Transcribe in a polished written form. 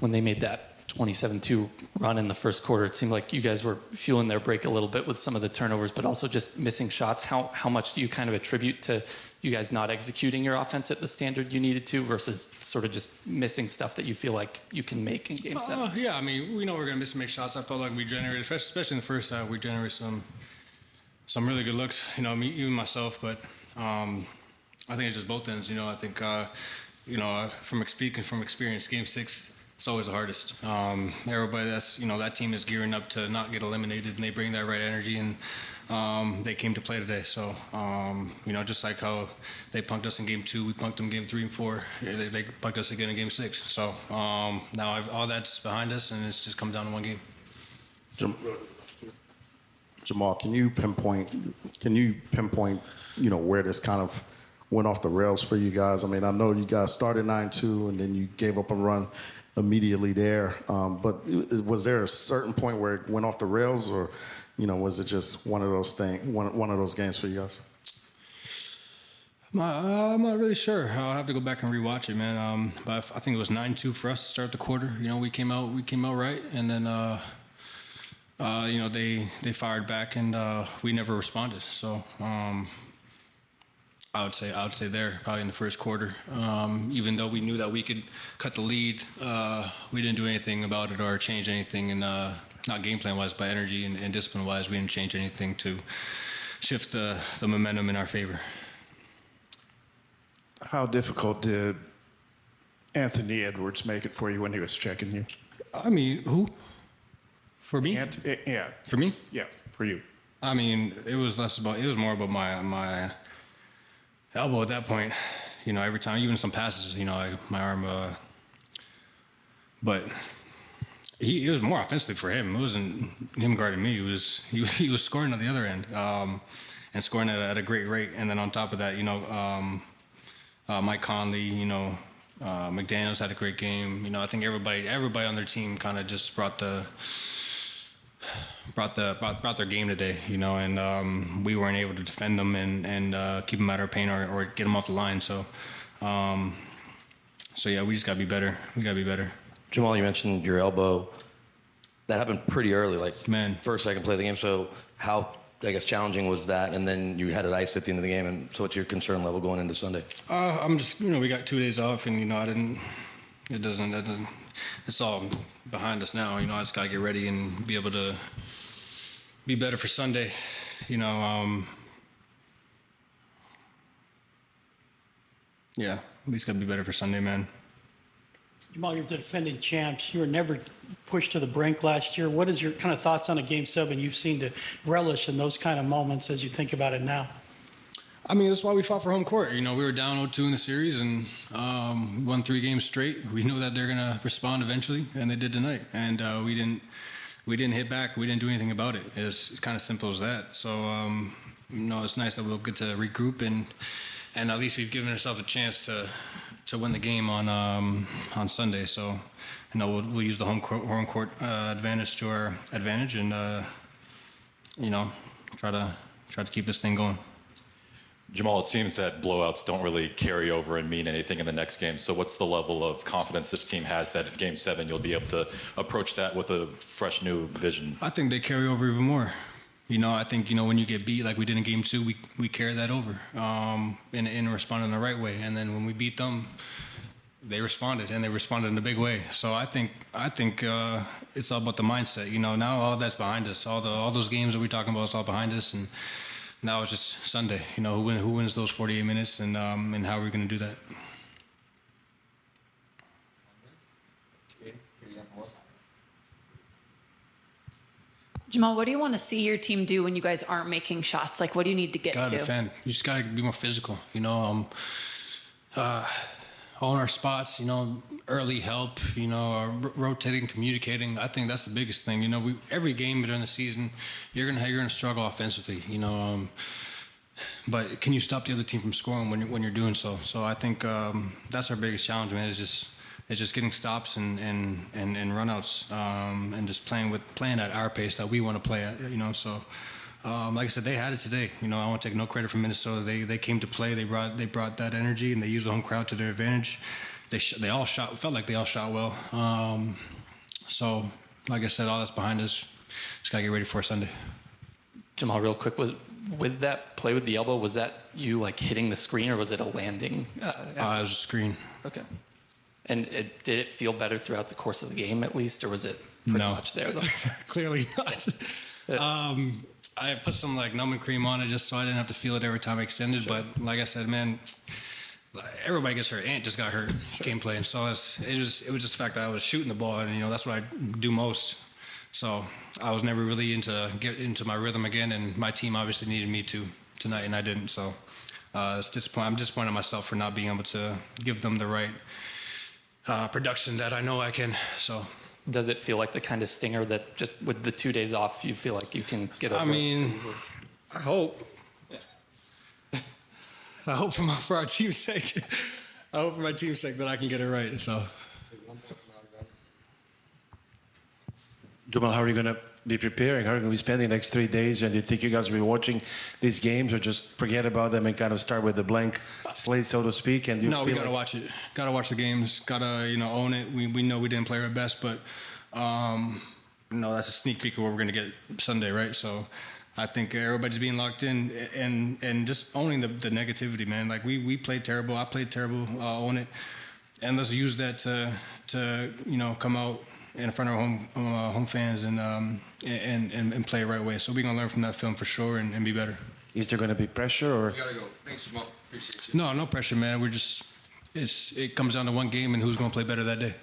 when they made that 27-2 run in the first quarter, it seemed like you guys were fueling their break a little bit with some of the turnovers, but also just missing shots. How much do you kind of attribute to you guys not executing your offense at the standard you needed to versus sort of just missing stuff that you feel like you can make in Game 7? Yeah, I mean, we know we're going to make shots. I felt like we generated, especially in the first half, we generated some really good looks, me, even myself, but I think it's just both ends. I think, from experience, Game 6, it's always the hardest. Everybody that team is gearing up to not get eliminated, and they bring that right energy, and they came to play today. So, just like how they punked us in Game 2, we punked them Game 3 and 4. They punked us again in Game 6. So now all that's behind us, and it's just come down to one game. Jamal, can you pinpoint, where this kind of went off the rails for you guys? I mean, I know you guys started 9-2 and then you gave up a run immediately there. But was there a certain point where it went off the rails, or, was it just one of those games for you guys? I'm not really sure. I'll have to go back and rewatch it, man. But I think it was 9-2 for us to start the quarter. We came out right, and then they fired back, and we never responded. So I would say there probably in the first quarter. Even though we knew that we could cut the lead, we didn't do anything about it or change anything. And not game plan wise, but energy and discipline wise, we didn't change anything to shift the momentum in our favor. How difficult did Anthony Edwards make it for you when he was checking you? I mean, who? For me? Yeah. For me? Yeah, for you. I mean, it was more about my elbow at that point. Every time, even some passes, my arm. But it was more offensively for him. It wasn't him guarding me. He was scoring at the other end, and scoring at a great rate. And then on top of that, Mike Conley, McDaniels had a great game. I think everybody on their team kind of just brought their game today, and we weren't able to defend them and keep them out of pain or get them off the line. So yeah, we just gotta be better. We gotta be better. Jamal, you mentioned your elbow. That happened pretty early, first, second play of the game. So how, I guess, challenging was that? And then you had it iced at the end of the game. And so what's your concern level going into Sunday? I'm just, we got 2 days off, and it's all behind us now. I just gotta get ready and be able to be better for Sunday. Yeah, we just gotta be better for Sunday, man. Jamal, you're the defending champs. You were never pushed to the brink last year. What is your kind of thoughts on a Game 7 you've seen to relish in those kind of moments as you think about it now? I mean, that's why we fought for home court. We were down 0-2 in the series, and we won 3 games straight. We knew that they're going to respond eventually, and they did tonight. And we didn't hit back. We didn't do anything about it. It's kind of simple as that. So, it's nice that we'll get to regroup, and at least we've given ourselves a chance to win the game on Sunday. So, we'll use the home court advantage to our advantage, and try to keep this thing going. Jamal, it seems that blowouts don't really carry over and mean anything in the next game. So what's the level of confidence this team has that in Game 7 you'll be able to approach that with a fresh new vision? I think they carry over even more. I think, when you get beat like we did in Game 2, we carry that over and responded in the right way. And then when we beat them, they responded, and they responded in a big way. So I think it's all about the mindset. Now all that's behind us. All those games that we're talking about is all behind us, and now it's just Sunday. Who wins those 48 minutes, and how are we going to do that? Jamal, what do you want to see your team do when you guys aren't making shots? What do you need to get to? Defend. You just got to be more physical. All in our spots. Early help. Rotating, communicating. I think that's the biggest thing. Every game during the season, you're gonna struggle offensively. But can you stop the other team from scoring when you're doing so? So I think that's our biggest challenge, man. It's just getting stops and runouts, and just playing at our pace that we want to play at. So like I said, they had it today. I want to take no credit from Minnesota. They came to play. They brought that energy, and they used the home crowd to their advantage. they all shot. Felt like they all shot well. So, like I said, all that's behind us. Just gotta get ready for Sunday. Jamal, real quick, with that play with the elbow, was that you like hitting the screen or was it a landing? It was a screen. Okay. And did it feel better throughout the course of the game at least, or was it pretty much there? Clearly not. I put some like numbing cream on it just so I didn't have to feel it every time I extended. Sure. But like I said, man, everybody gets hurt. Ant just got hurt game playing. So it was just the fact that I was shooting the ball, and that's what I do most. So I was never really get into my rhythm again, and my team obviously needed me to tonight, and I didn't. So it's disappointing. I'm disappointed in myself for not being able to give them the right production that I know I can. So. Does it feel like the kind of stinger that just with the 2 days off, you feel like you can get over? I mean, I hope. Yeah. I hope for our team's sake. I hope for my team's sake that I can get it right. So. Jamal, how are you going to be preparing? How are you going to be spending the next 3 days? And do you think you guys will be watching these games or just forget about them and kind of start with a blank slate, so to speak? And no, we got to watch it. Got to watch the games. Got to, own it. We know we didn't play our best, but, that's a sneak peek of what we're going to get Sunday, right? So I think everybody's being locked in and just owning the negativity, man. Like we played terrible. I played terrible. Own it. And let's use that to come out in front of our home fans and play the right way. So we're gonna learn from that film for sure and be better. Is there gonna be pressure or? You gotta go. Thanks, Jamal. Appreciate you. No pressure, man. It comes down to one game and who's gonna play better that day.